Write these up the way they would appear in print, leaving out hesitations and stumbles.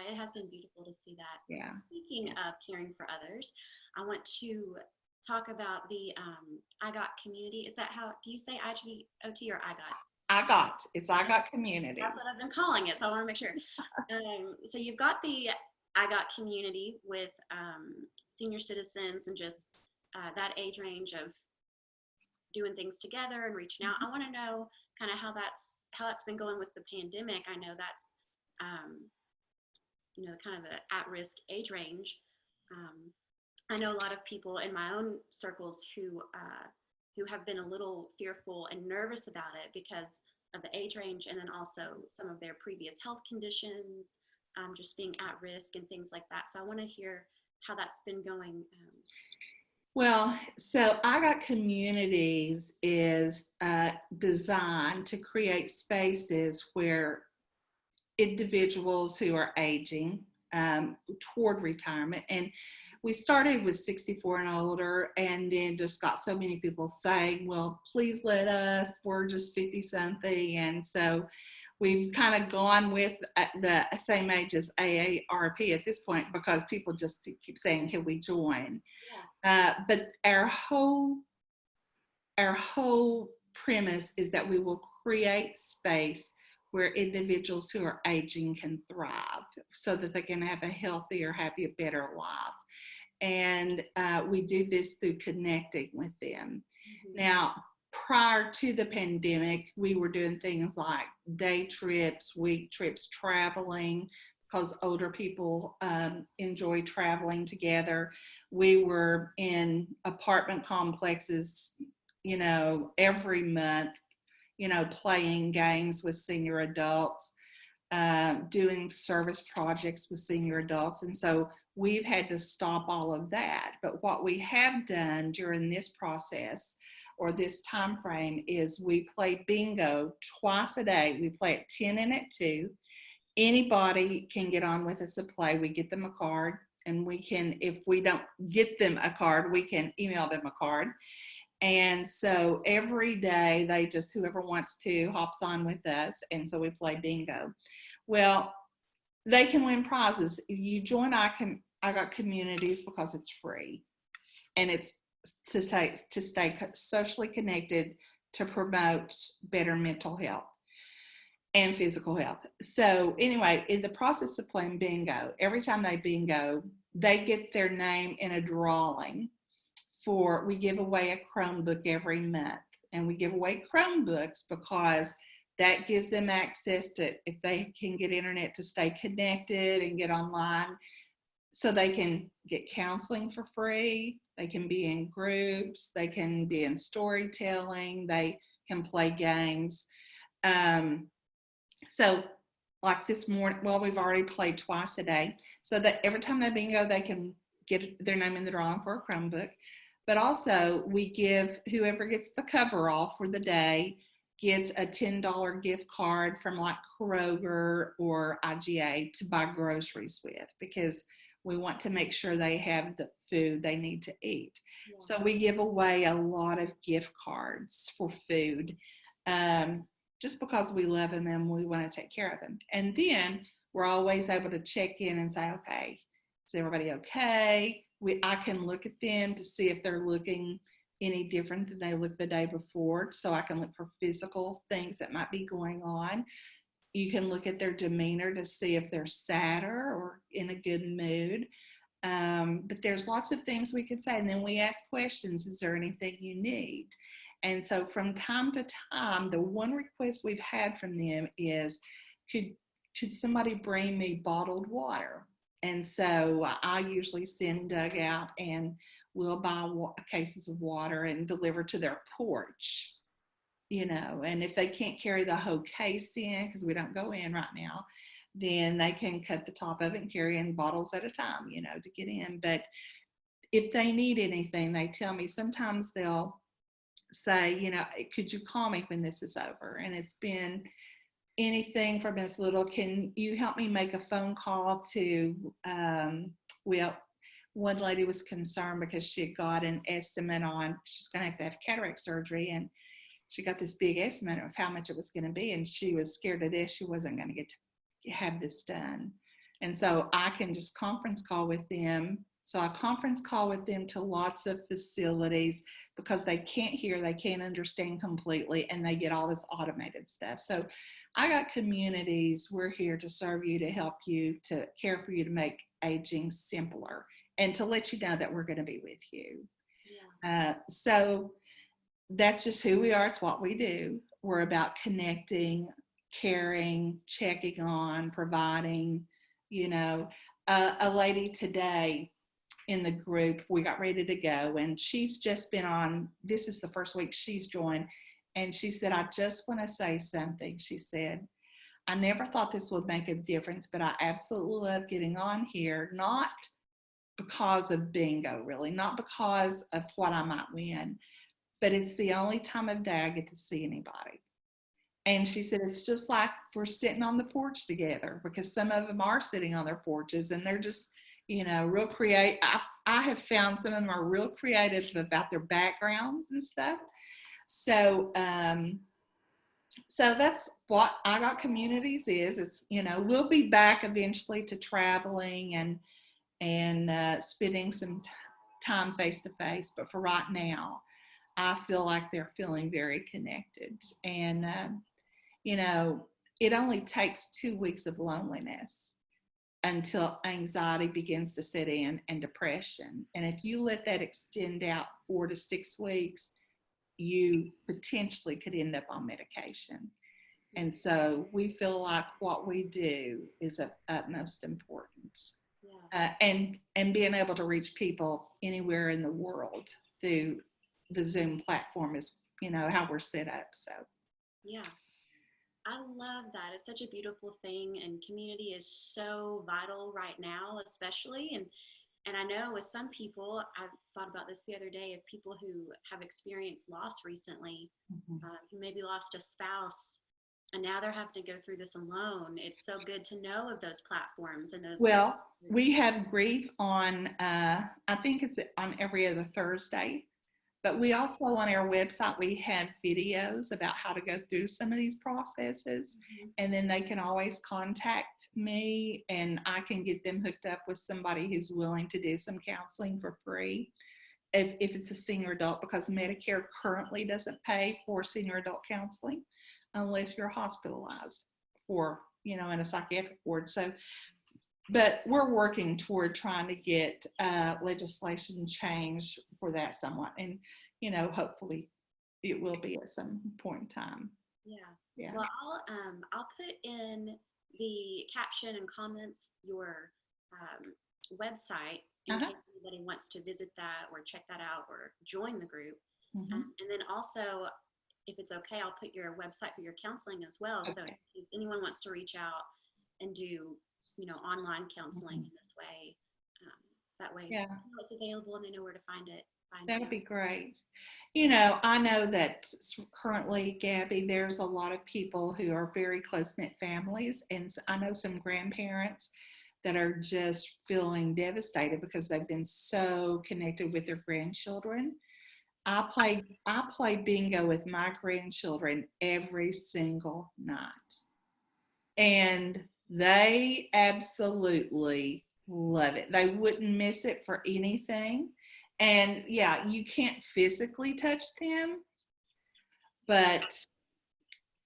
it has been beautiful to see that. Yeah. Speaking of caring for others, I want to talk about the I Got community. Is that how, do you say IGOT or I Got? It's I Got That's Communities. what I've been calling it, so I want to make sure. So you've got the I Got community with senior citizens and just that age range of doing things together and reaching out. I want to know kind of how that's been going with the pandemic. I know that's kind of the at-risk age range. Um, I know a lot of people in my own circles who have been a little fearful and nervous about it because of the age range, and then also some of their previous health conditions, just being at risk and things like that. So I want to hear how that's been going. Well, so I Got Communities is designed to create spaces where individuals who are aging toward retirement, and we started with 64 and older, and then just got so many people saying, well, please let us, we're just 50 something. And so we've kind of gone with the same age as AARP at this point, because people just keep saying, can we join? But our whole premise is that we will create space where individuals who are aging can thrive so that they can have a healthier, happier, better life. And we do this through connecting with them. Mm-hmm. Now, prior to the pandemic, we were doing things like day trips, week trips, traveling, because older people enjoy traveling together. We were in apartment complexes, every month, playing games with senior adults, doing service projects with senior adults. And so we've had to stop all of that. But what we have done during this process or this time frame is we play bingo twice a day. We play at 10 and at 2. Anybody can get on with us to play. We get them a card, and we can, if we don't get them a card, we can email them a card. And so every day they just, whoever wants to hops on with us. And so we play bingo. Well, they can win prizes. You join I Got Communities because it's free, and it's to stay socially connected, to promote better mental health and physical health. So anyway, in the process of playing bingo, every time they bingo, they get their name in a drawing. We give away a Chromebook every month, and we give away Chromebooks because that gives them access to, if they can get internet, to stay connected and get online, so they can get counseling for free. They can be in groups, they can be in storytelling, they can play games. So like this morning, well, we've already played twice a day, so that every time they bingo, they can get their name in the drawing for a Chromebook. But also we give, whoever gets the cover off for the day gets a $10 gift card from like Kroger or IGA to buy groceries with, because we want to make sure they have the food they need to eat. Yeah. So we give away a lot of gift cards for food, just because we love them and we want to take care of them. And then we're always able to check in and say, okay, is everybody okay? I can look at them to see if they're looking any different than they looked the day before, so I can look for physical things that might be going on. You can look at their demeanor to see if they're sadder or in a good mood. But there's lots of things we could say, and then we ask questions. Is there anything you need? And so from time to time, the one request we've had from them is, could somebody bring me bottled water? And so I usually send Doug out, and we'll buy cases of water and deliver to their porch, and if they can't carry the whole case in, because we don't go in right now, then they can cut the top of it and carry in bottles at a time, to get in. But if they need anything, they tell me. Sometimes they'll say, could you call me when this is over? And it's been anything from as little, can you help me make a phone call to, one lady was concerned because she had got an estimate on, she was going to have cataract surgery, and she got this big estimate of how much it was going to be, and she was scared to death she wasn't going to get to have this done. And so I can just conference call with them. So I conference call with them to lots of facilities because they can't hear, they can't understand completely, and they get all this automated stuff. So I got communities. We're here to serve you, to help you, to care for you, to make aging simpler, and to let you know that we're going to be with you. So that's just who we are. It's what we do. We're about connecting, caring, checking on, providing. You know, a lady today in the group, we got ready to go, and she's just been on, this is the first week she's joined, and she said, I just want to say something. She said, I never thought this would make a difference, but I absolutely love getting on here, not because of bingo, really, not because of what I might win, but it's the only time of day I get to see anybody. And she said, it's just like we're sitting on the porch together, because some of them are sitting on their porches and they're just, real creative. I have found some of them are real creative about their backgrounds and stuff. So, so that's what I Got Communities is. It's, we'll be back eventually to traveling and spending some time face to face. But for right now, I feel like they're feeling very connected. And, it only takes 2 weeks of loneliness until anxiety begins to set in and depression. And if you let that extend out 4 to 6 weeks, you potentially could end up on medication. And so we feel like what we do is of utmost importance. And being able to reach people anywhere in the world through the Zoom platform is, how we're set up. So yeah, I love that. It's such a beautiful thing, and community is so vital right now, especially. And I know with some people, I've thought about this the other day, of people who have experienced loss recently, who maybe lost a spouse, and now they're having to go through this alone. It's so good to know of those platforms and those. Well, we have grief on, I think it's on every other Thursday. But we also, on our website, we have videos about how to go through some of these processes. And then they can always contact me, and I can get them hooked up with somebody who's willing to do some counseling for free if it's a senior adult, because Medicare currently doesn't pay for senior adult counseling unless you're hospitalized for, in a psychiatric ward. So, but we're working toward trying to get legislation changed for that somewhat. And, hopefully it will be at some point in time. Yeah. Well, I'll put in the caption and comments your website in case anybody wants to visit that or check that out or join the group. And then also, if it's okay, I'll put your website for your counseling as well. Okay. So if anyone wants to reach out and do online counseling in this way, that way it's available and they know where to find it. That would be great. I know that currently, Gabby, there's a lot of people who are very close-knit families, and I know some grandparents that are just feeling devastated because they've been so connected with their grandchildren. I play bingo with my grandchildren every single night, and they absolutely love it. They wouldn't miss it for anything. And yeah, you can't physically touch them, but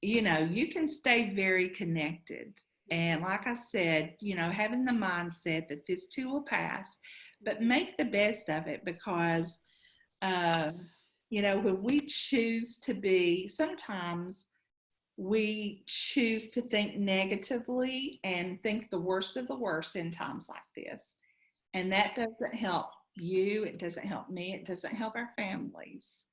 you can stay very connected. And like I said, having the mindset that this too will pass, but make the best of it, because when we choose to be, sometimes we choose to think negatively and think the worst of the worst in times like this. And that doesn't help you. It doesn't help me. It doesn't help our families.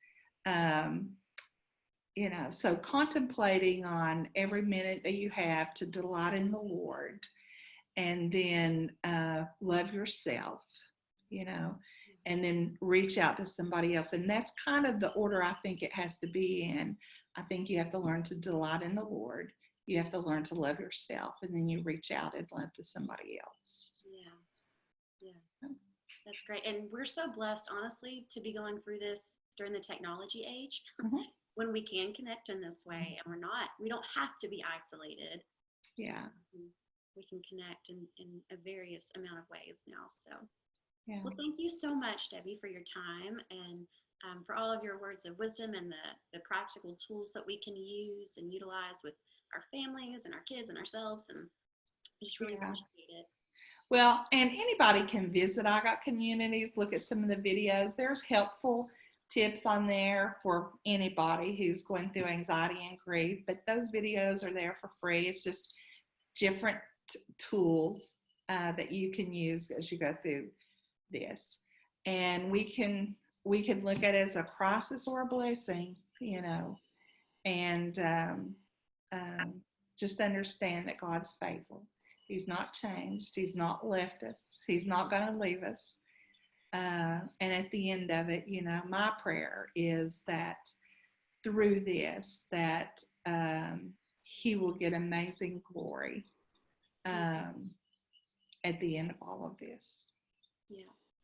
So contemplating on every minute that you have to delight in the Lord, and then love yourself, and then reach out to somebody else. And that's kind of the order I think it has to be in. I think you have to learn to delight in the Lord. You have to learn to love yourself, and then you reach out and love to somebody else. Yeah. That's great. And we're so blessed, honestly, to be going through this during the technology age when we can connect in this way, and we don't have to be isolated. Yeah. we can connect in a various amount of ways now. So, Yeah. well, thank you so much, Debbie, for your time and for all of your words of wisdom and the practical tools that we can use and utilize with our families and our kids and ourselves. And I just really Yeah. appreciate it. Well, and anybody can visit I Got Communities, look at some of the videos. There's helpful tips on there for anybody who's going through anxiety and grief, but those videos are there for free. It's just different tools that you can use as you go through this. And we can look at it as a crisis or a blessing, you know, and just understand that God's faithful. He's not changed. He's not left us. He's not going to leave us. And at the end of it, you know, my prayer is that through this, that He will get amazing glory at the end of all of this. Yeah.